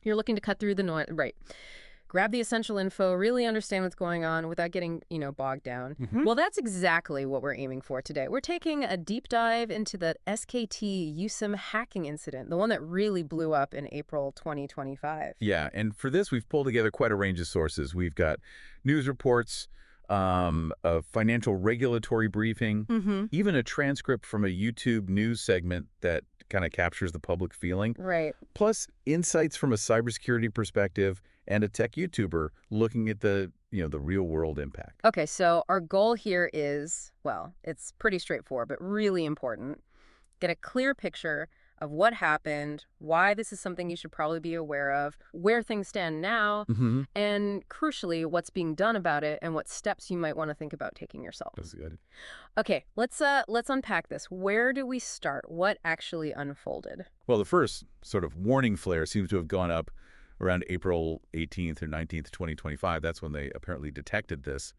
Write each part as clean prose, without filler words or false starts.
You're looking to cut through the noise, right? Grab the essential info, really understand what's going on without getting, bogged down. Well, that's exactly what we're aiming for today. We're taking a deep dive into the SKT USIM hacking incident, the one that really blew up in April 2025. Yeah, and for this, we've pulled together quite a range of sources. We've got news reports, a financial regulatory briefing, even a transcript from a YouTube news segment that kind of captures the public feeling. Right. Plus, insights from a cybersecurity perspective and a tech YouTuber looking at the real-world impact. Okay, so our goal here is, well, it's pretty straightforward, but really important. Get a clear picture of what happened, why this is something you should probably be aware of, where things stand now, and crucially, what's being done about it and what steps you might want to think about taking yourself. That's good. Okay, let's unpack this. Where do we start? What actually unfolded? Well, the first sort of warning flare seems to have gone up around April 18th or 19th, 2025. That's when they apparently detected this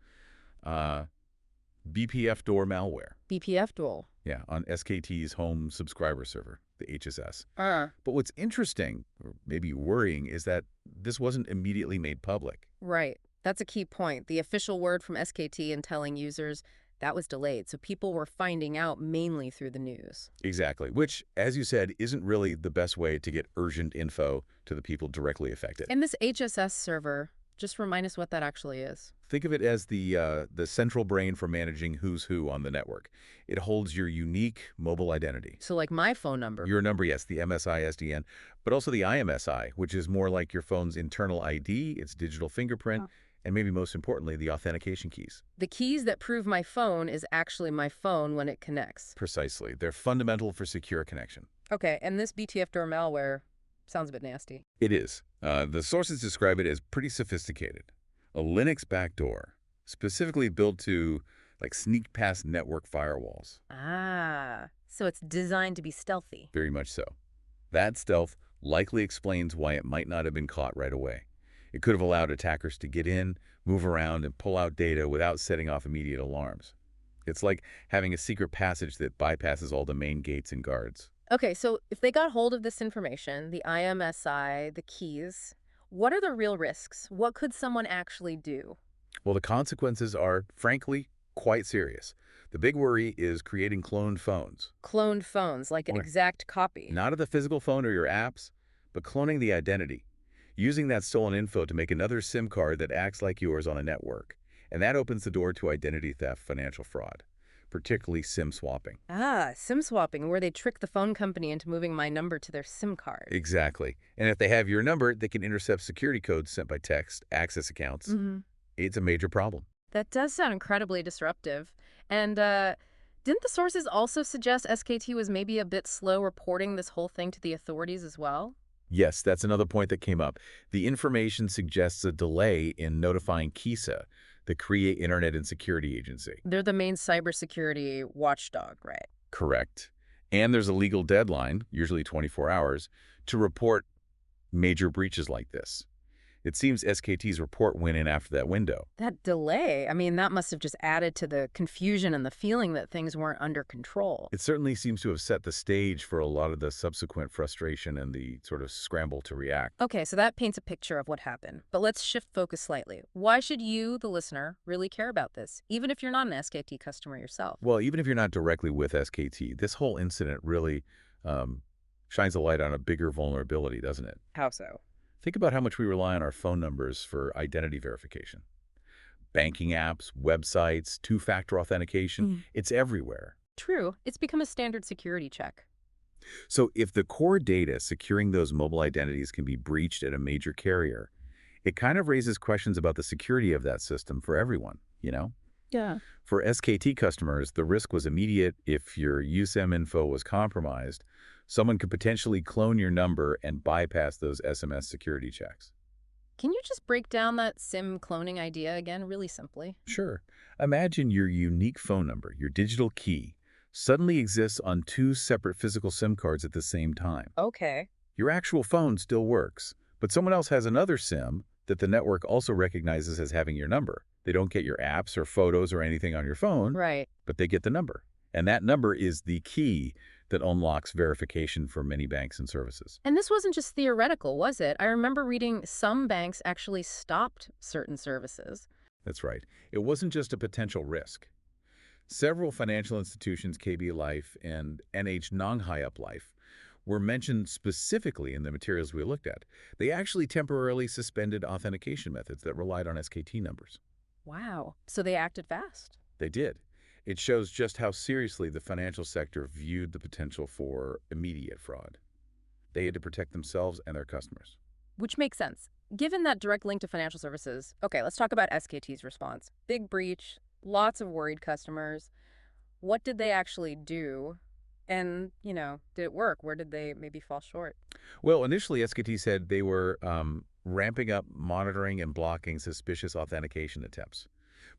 BPF door malware. BPF duel. Yeah, on SKT's home subscriber server, the HSS. But what's interesting, or maybe worrying, is that this wasn't immediately made public. Right. That's a key point. The official word from SKT and telling users that was delayed. So people were finding out mainly through the news. Exactly, which, as you said, isn't really the best way to get urgent info to the people directly affected. And this HSS server, just remind us what that actually is. Think of it as the central brain for managing who's who on the network. It holds your unique mobile identity. So like my phone number. Your number, yes, the MSI SDN, but also the IMSI, which is more like your phone's internal ID, its digital fingerprint, and maybe most importantly, the authentication keys. The keys that prove my phone is actually my phone when it connects. Precisely. They're fundamental for secure connection. Okay, and this BTF door malware sounds a bit nasty. It is. The sources describe it as pretty sophisticated. A Linux backdoor, specifically built to sneak past network firewalls. Ah, so it's designed to be stealthy. Very much so. That stealth likely explains why it might not have been caught right away. It could have allowed attackers to get in, move around, and pull out data without setting off immediate alarms. It's like having a secret passage that bypasses all the main gates and guards. Okay, so if they got hold of this information, the IMSI, the keys, what are the real risks? What could someone actually do? Well, the consequences are, frankly, quite serious. The big worry is creating cloned phones. Cloned phones, like an exact copy. Not of the physical phone or your apps, but cloning the identity. Using that stolen info to make another SIM card that acts like yours on a network. And that opens the door to identity theft, financial fraud, particularly SIM swapping. Ah, SIM swapping, where they trick the phone company into moving my number to their SIM card. Exactly. And if they have your number, they can intercept security codes sent by text, access accounts. It's a major problem. That does sound incredibly disruptive. And didn't the sources also suggest SKT was maybe a bit slow reporting this whole thing to the authorities as well? Yes, that's another point that came up. The information suggests a delay in notifying KISA, the Korea Internet and Security Agency. They're the main cybersecurity watchdog, right? Correct. And there's a legal deadline, usually 24 hours, to report major breaches like this. It seems SKT's report went in after that window. That delay, I mean, that must have just added to the confusion and the feeling that things weren't under control. It certainly seems to have set the stage for a lot of the subsequent frustration and the sort of scramble to react. Okay, so that paints a picture of what happened. But let's shift focus slightly. Why should you, the listener, really care about this, even if you're not an SKT customer yourself? Well, even if you're not directly with SKT, this whole incident really shines a light on a bigger vulnerability, doesn't it? How so? Think about how much we rely on our phone numbers for identity verification. Banking apps, websites, two-factor authentication, it's everywhere. True. It's become a standard security check. So if the core data securing those mobile identities can be breached at a major carrier, it kind of raises questions about the security of that system for everyone, Yeah. For SKT customers, the risk was immediate. If your USIM info was compromised, someone could potentially clone your number and bypass those SMS security checks. Can you just break down that SIM cloning idea again really simply? Sure. Imagine your unique phone number, your digital key, suddenly exists on two separate physical SIM cards at the same time. Okay. Your actual phone still works, but someone else has another SIM that the network also recognizes as having your number. They don't get your apps or photos or anything on your phone, Right. but they get the number. And that number is the key that unlocks verification for many banks and services. And this wasn't just theoretical, was it? I remember reading some banks actually stopped certain services. That's right. It wasn't just a potential risk. Several financial institutions, KB Life and NH Nong Hai Up Life, were mentioned specifically in the materials we looked at. They actually temporarily suspended authentication methods that relied on SKT numbers. Wow. So they acted fast. They did. It shows just how seriously the financial sector viewed the potential for immediate fraud. They had to protect themselves and their customers. Which makes sense. Given that direct link to financial services, okay, let's talk about SKT's response. Big breach, lots of worried customers. What did they actually do? And, did it work? Where did they maybe fall short? Well, initially, SKT said they were ramping up monitoring and blocking suspicious authentication attempts.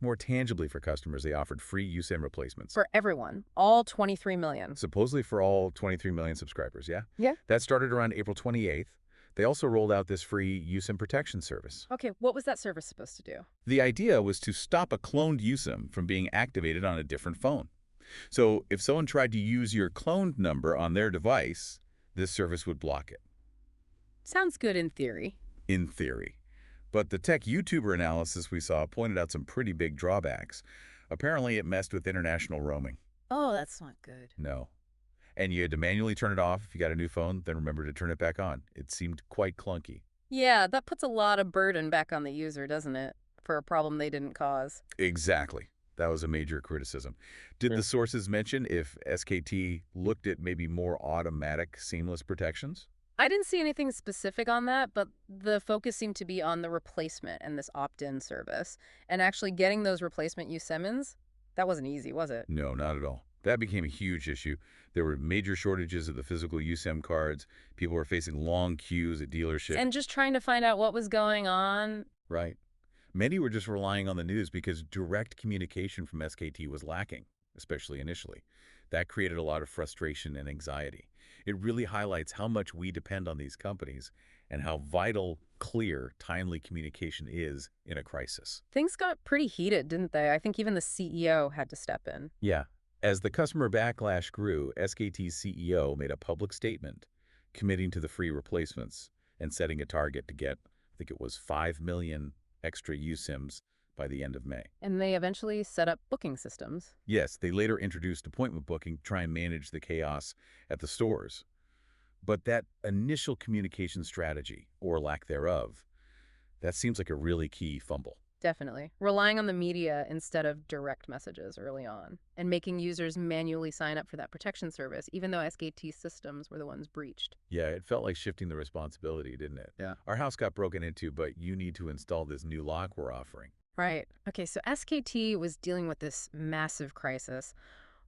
More tangibly for customers, they offered free USIM replacements. For everyone, all 23 million. Supposedly for all 23 million subscribers, yeah? Yeah. That started around April 28th. They also rolled out this free USIM protection service. Okay, what was that service supposed to do? The idea was to stop a cloned USIM from being activated on a different phone. So if someone tried to use your cloned number on their device, this service would block it. Sounds good in theory. In theory. But the tech YouTuber analysis we saw pointed out some pretty big drawbacks. Apparently, it messed with international roaming. Oh, that's not good. No. And you had to manually turn it off if you got a new phone, then remember to turn it back on. It seemed quite clunky. Yeah, that puts a lot of burden back on the user, doesn't it? For a problem they didn't cause. Exactly. That was a major criticism. Did the sources mention if SKT looked at maybe more automatic, seamless protections? I didn't see anything specific on that, but the focus seemed to be on the replacement and this opt-in service. And actually getting those replacement USIMs, that wasn't easy, was it? No, not at all. That became a huge issue. There were major shortages of the physical USIM cards. People were facing long queues at dealerships. And just trying to find out what was going on. Right. Many were just relying on the news because direct communication from SKT was lacking, especially initially. That created a lot of frustration and anxiety. It really highlights how much we depend on these companies and how vital, clear, timely communication is in a crisis. Things got pretty heated, didn't they? I think even the CEO had to step in. Yeah. As the customer backlash grew, SKT's CEO made a public statement committing to the free replacements and setting a target to get, I think it was 5 million extra USIMs by the end of May. And they eventually set up booking systems. Yes, they later introduced appointment booking to try and manage the chaos at the stores. But that initial communication strategy, or lack thereof, that seems like a really key fumble. Definitely. Relying on the media instead of direct messages early on, and making users manually sign up for that protection service, even though SKT systems were the ones breached. Yeah, it felt like shifting the responsibility, didn't it? Yeah. Our house got broken into, but you need to install this new lock we're offering. Right. Okay, so SKT was dealing with this massive crisis.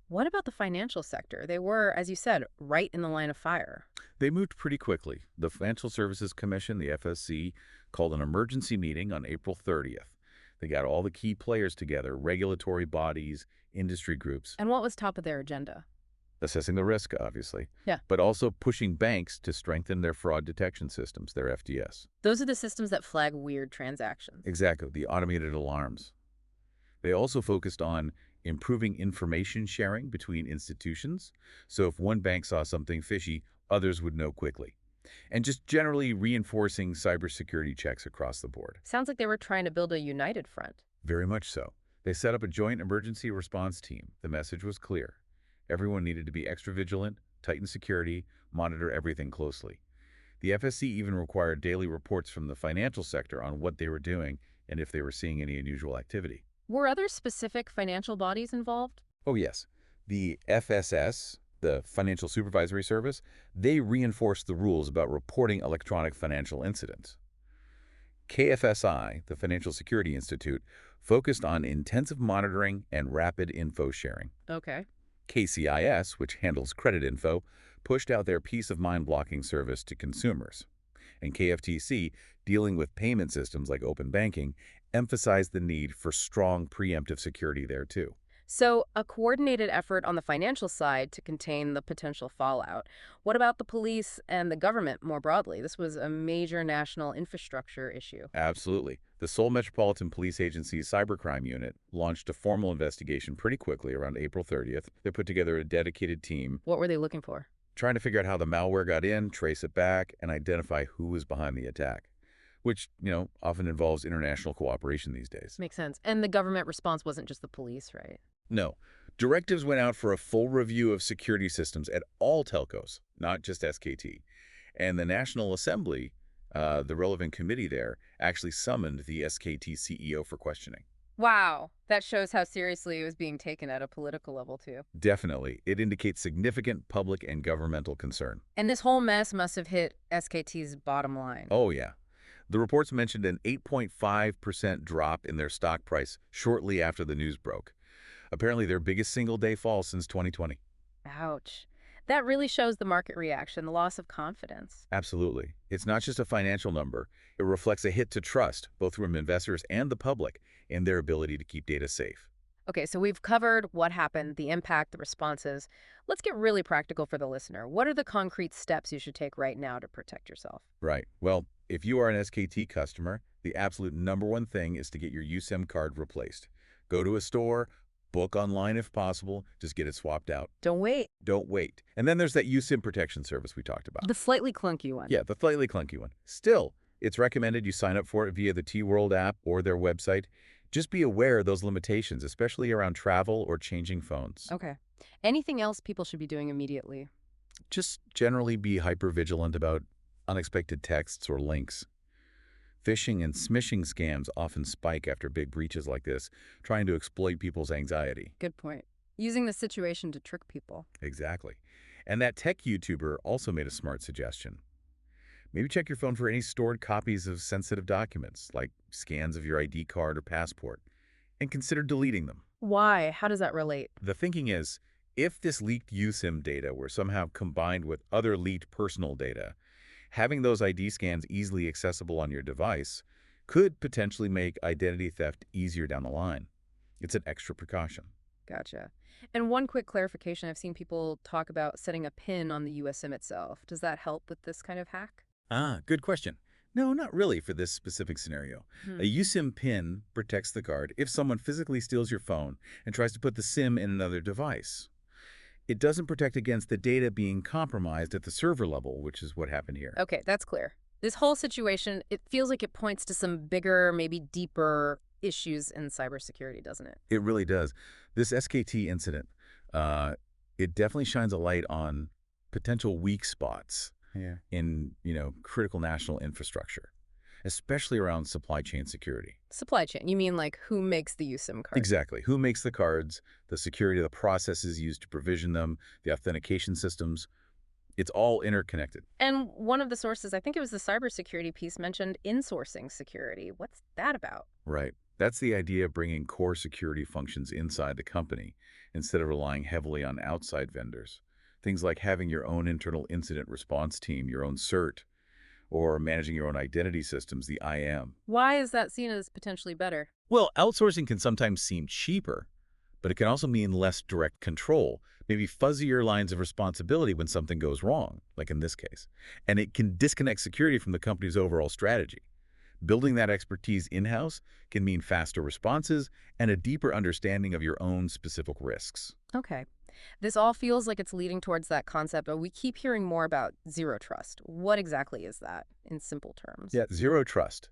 What about the financial sector? They were, as you said, right in the line of fire. They moved pretty quickly. The Financial Services Commission, the FSC, called an emergency meeting on April 30th. They got all the key players together, regulatory bodies, industry groups. And what was top of their agenda? Assessing the risk, obviously. Yeah. But also pushing banks to strengthen their fraud detection systems, their FDS. Those are the systems that flag weird transactions. Exactly, the automated alarms. They also focused on improving information sharing between institutions, so if one bank saw something fishy, others would know quickly. And just generally reinforcing cybersecurity checks across the board. Sounds like they were trying to build a united front. Very much so. They set up a joint emergency response team. The message was clear. Everyone needed to be extra vigilant, tighten security, monitor everything closely. The FSC even required daily reports from the financial sector on what they were doing and if they were seeing any unusual activity. Were other specific financial bodies involved? Oh, yes. The FSS, the Financial Supervisory Service, they reinforced the rules about reporting electronic financial incidents. KFSI, the Financial Security Institute, focused on intensive monitoring and rapid info sharing. Okay. KCIS, which handles credit info, pushed out their peace of mind blocking service to consumers. And KFTC, dealing with payment systems like open banking, emphasized the need for strong preemptive security there too. So, a coordinated effort on the financial side to contain the potential fallout. What about the police and the government more broadly? This was a major national infrastructure issue. Absolutely. The Seoul Metropolitan Police Agency's Cybercrime Unit launched a formal investigation pretty quickly around April 30th. They put together a dedicated team What were they looking for? trying to figure out how the malware got in, trace it back, and identify who was behind the attack, which, often involves international cooperation these days. Makes sense. And the government response wasn't just the police, right? No. Directives went out for a full review of security systems at all telcos, not just SKT. And the National Assembly, the relevant committee there, actually summoned the SKT CEO for questioning. Wow, that shows how seriously it was being taken at a political level, too. Definitely. It indicates significant public and governmental concern. And this whole mess must have hit SKT's bottom line. Oh, yeah. The reports mentioned an 8.5% drop in their stock price shortly after the news broke. Apparently their biggest single-day fall since 2020. Ouch. That really shows the market reaction, the loss of confidence. Absolutely. It's not just a financial number. It reflects a hit to trust, both from investors and the public, in their ability to keep data safe. Okay, so we've covered what happened, the impact, the responses. Let's get really practical for the listener. What are the concrete steps you should take right now to protect yourself? Right. Well, if you are an SKT customer, the absolute number one thing is to get your USIM card replaced. Go to a store, book online if possible, just get it swapped out. Don't wait. Don't wait. And then there's that USIM protection service we talked about. The slightly clunky one. Yeah, the slightly clunky one. Still, it's recommended you sign up for it via the T-World app or their website. Just be aware of those limitations, especially around travel or changing phones. Okay. Anything else people should be doing immediately? Just generally be hyper-vigilant about unexpected texts or links. Phishing and smishing scams often spike after big breaches like this, trying to exploit people's anxiety. Good point. Using the situation to trick people. Exactly. And that tech YouTuber also made a smart suggestion. Maybe check your phone for any stored copies of sensitive documents, like scans of your ID card or passport, and consider deleting them. Why? How does that relate? The thinking is, if this leaked USIM data were somehow combined with other leaked personal data, having those ID scans easily accessible on your device could potentially make identity theft easier down the line. It's an extra precaution. Gotcha. And one quick clarification, I've seen people talk about setting a PIN on the USIM itself. Does that help with this kind of hack? Good question. No, not really for this specific scenario. A USIM PIN protects the card if someone physically steals your phone and tries to put the SIM in another device. It doesn't protect against the data being compromised at the server level, which is what happened here. Okay, that's clear. This whole situation, it feels like it points to some bigger, maybe deeper issues in cybersecurity, doesn't it? It really does. This SKT incident, it definitely shines a light on potential weak spots in, critical national infrastructure, especially around supply chain security. Supply chain. You mean like who makes the USIM card? Exactly. Who makes the cards, the security of the processes used to provision them, the authentication systems. It's all interconnected. And one of the sources, I think it was the cybersecurity piece, mentioned insourcing security. What's that about? Right. That's the idea of bringing core security functions inside the company instead of relying heavily on outside vendors. Things like having your own internal incident response team, your own CERT, or managing your own identity systems, the IAM. Why is that seen as potentially better? Well, outsourcing can sometimes seem cheaper, but it can also mean less direct control, maybe fuzzier lines of responsibility when something goes wrong, like in this case. And it can disconnect security from the company's overall strategy. Building that expertise in-house can mean faster responses and a deeper understanding of your own specific risks. Okay. This all feels like it's leading towards that concept, but we keep hearing more about zero trust. What exactly is that in simple terms? Yeah, zero trust.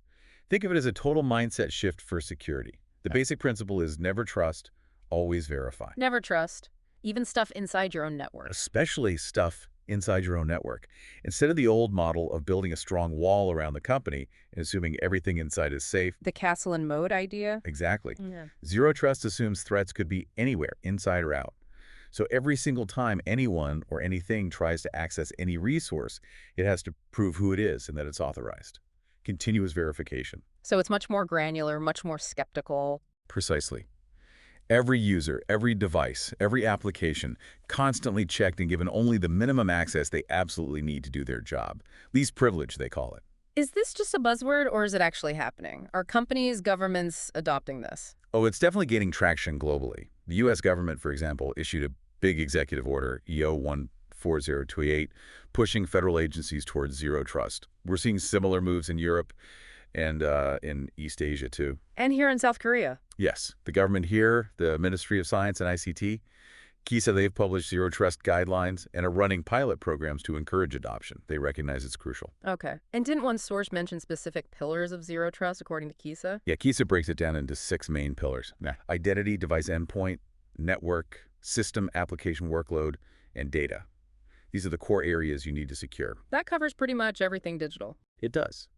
Think of it as a total mindset shift for security. The basic principle is never trust, always verify. Never trust, even stuff inside your own network. Especially stuff inside your own network. Instead of the old model of building a strong wall around the company and assuming everything inside is safe. The castle and moat idea? Exactly. Yeah. Zero trust assumes threats could be anywhere, inside or out. So every single time anyone or anything tries to access any resource, it has to prove who it is and that it's authorized. Continuous verification. So it's much more granular, much more skeptical. Precisely. Every user, every device, every application, constantly checked and given only the minimum access they absolutely need to do their job. Least privilege, they call it. Is this just a buzzword, or is it actually happening? Are companies, governments adopting this? Oh, it's definitely gaining traction globally. The U.S. government, for example, issued a big executive order, EO 14028, pushing federal agencies towards zero trust. We're seeing similar moves in Europe and in East Asia, too. And here in South Korea. Yes, the government here, the Ministry of Science and ICT, KISA, they've published zero trust guidelines and are running pilot programs to encourage adoption. They recognize it's crucial. Okay. And didn't one source mention specific pillars of zero trust according to Kisa? Yeah, KISA breaks it down into 6 main pillars. Yeah. Identity, device endpoint, network, system application workload, and data. These are the core areas you need to secure. That covers pretty much everything digital. It does.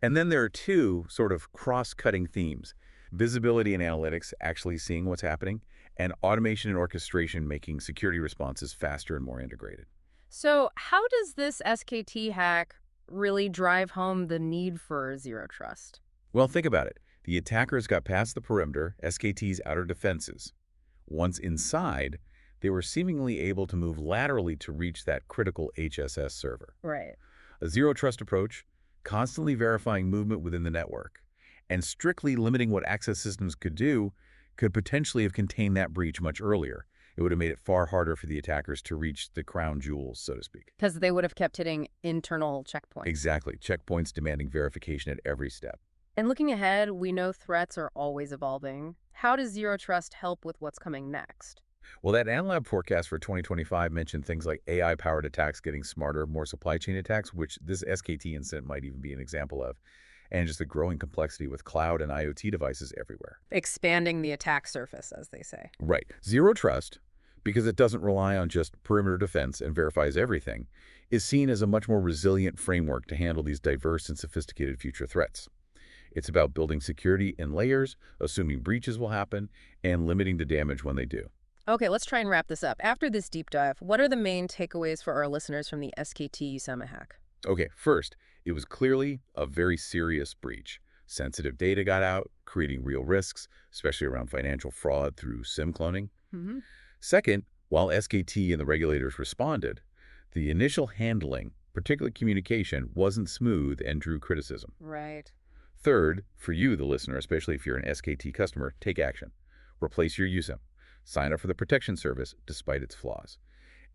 And then there are 2 sort of cross-cutting themes. Visibility and analytics, actually seeing what's happening, and automation and orchestration, making security responses faster and more integrated. So how does this SKT hack really drive home the need for zero trust? Well, think about it. The attackers got past the perimeter, SKT's outer defenses. Once inside, they were seemingly able to move laterally to reach that critical HSS server. Right. A zero-trust approach, constantly verifying movement within the network, and strictly limiting what access systems could do, could potentially have contained that breach much earlier. It would have made it far harder for the attackers to reach the crown jewels, so to speak. Because they would have kept hitting internal checkpoints. Exactly. Checkpoints demanding verification at every step. And looking ahead, we know threats are always evolving. How does zero trust help with what's coming next? Well, that ANLAB forecast for 2025 mentioned things like AI-powered attacks getting smarter, more supply chain attacks, which this SKT incident might even be an example of, and just the growing complexity with cloud and IoT devices everywhere. Expanding the attack surface, as they say. Right. Zero trust, because it doesn't rely on just perimeter defense and verifies everything, is seen as a much more resilient framework to handle these diverse and sophisticated future threats. It's about building security in layers, assuming breaches will happen, and limiting the damage when they do. Okay, let's try and wrap this up. After this deep dive, what are the main takeaways for our listeners from the SKT Usama hack? Okay, first, it was clearly a very serious breach. Sensitive data got out, creating real risks, especially around financial fraud through SIM cloning. Mm-hmm. Second, while SKT and the regulators responded, the initial handling, particularly communication, wasn't smooth and drew criticism. Right. Third, for you, the listener, especially if you're an SKT customer, take action. Replace your USIM. Sign up for the protection service despite its flaws.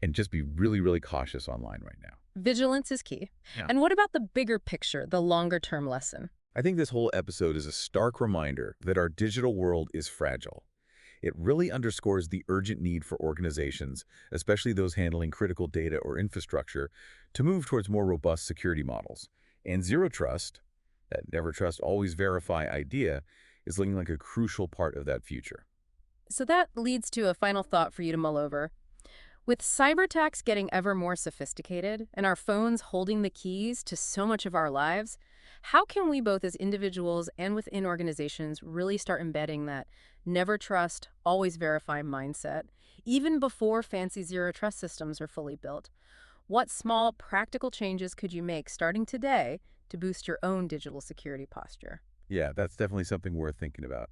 And just be really, really cautious online right now. Vigilance is key. Yeah. And what about the bigger picture, the longer-term lesson? I think this whole episode is a stark reminder that our digital world is fragile. It really underscores the urgent need for organizations, especially those handling critical data or infrastructure, to move towards more robust security models. And zero trust, that never trust, always verify idea, is looking like a crucial part of that future. So that leads to a final thought for you to mull over. With cyber attacks getting ever more sophisticated and our phones holding the keys to so much of our lives, how can we both as individuals and within organizations really start embedding that never trust, always verify mindset, even before fancy zero trust systems are fully built? What small, practical changes could you make starting today to boost your own digital security posture? Yeah, that's definitely something worth thinking about.